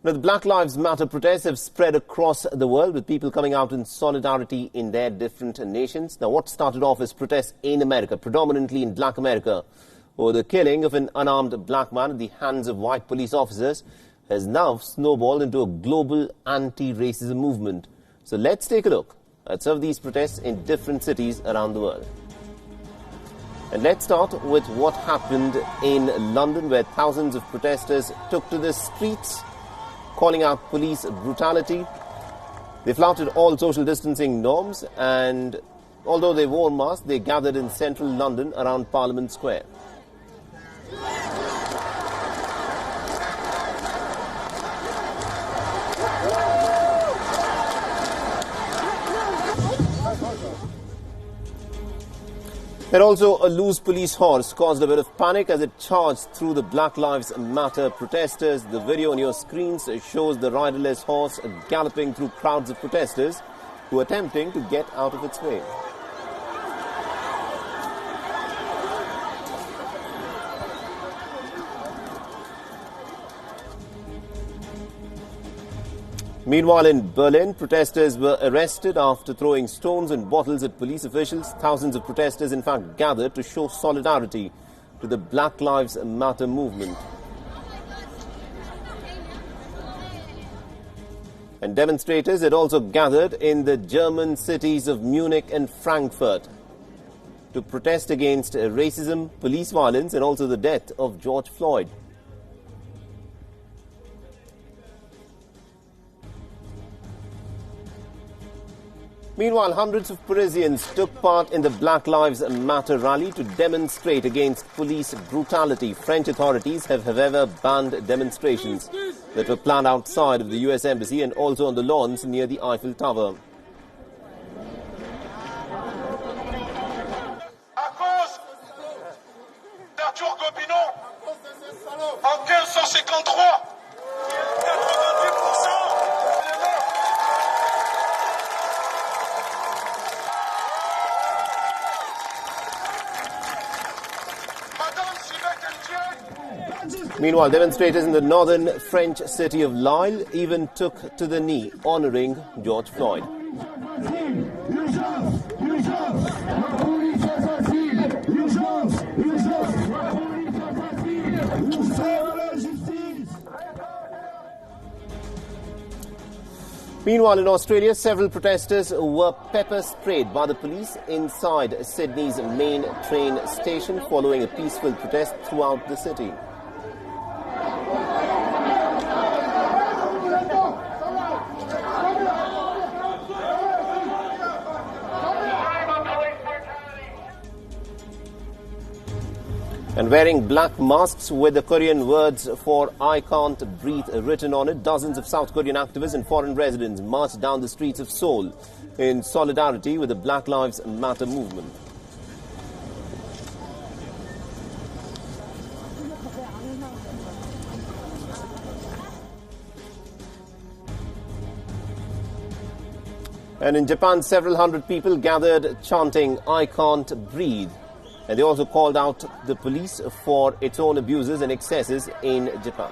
Now, the Black Lives Matter protests have spread across the world, with people coming out in solidarity in their different nations. Now, what started off as protests in America, predominantly in Black America, over the killing of an unarmed black man at the hands of white police officers, has now snowballed into a global anti-racism movement. So let's take a look at some of these protests in different cities around the world. And let's start with what happened in London, where thousands of protesters took to the streets, calling out police brutality. They flouted all social distancing norms, and although they wore masks, they gathered in central London around Parliament Square. And also, a loose police horse caused a bit of panic as it charged through the Black Lives Matter protesters. The video on your screens shows the riderless horse galloping through crowds of protesters who are attempting to get out of its way. Meanwhile, in Berlin, protesters were arrested after throwing stones and bottles at police officials. Thousands of protesters, in fact, gathered to show solidarity to the Black Lives Matter movement. And demonstrators had also gathered in the German cities of Munich and Frankfurt to protest against racism, police violence, and also the death of George Floyd. Meanwhile, hundreds of Parisians took part in the Black Lives Matter rally to demonstrate against police brutality. French authorities have, however, banned demonstrations that were planned outside of the US Embassy and also on the lawns near the Eiffel Tower. Meanwhile, demonstrators in the northern French city of Lille even took to the knee, honoring George Floyd. Meanwhile, in Australia, several protesters were pepper sprayed by the police inside Sydney's main train station following a peaceful protest throughout the city. And wearing black masks with the Korean words for "I can't breathe" written on it, dozens of South Korean activists and foreign residents marched down the streets of Seoul in solidarity with the Black Lives Matter movement. And in Japan, several hundred people gathered chanting "I can't breathe." And they also called out the police for its own abuses and excesses in Japan.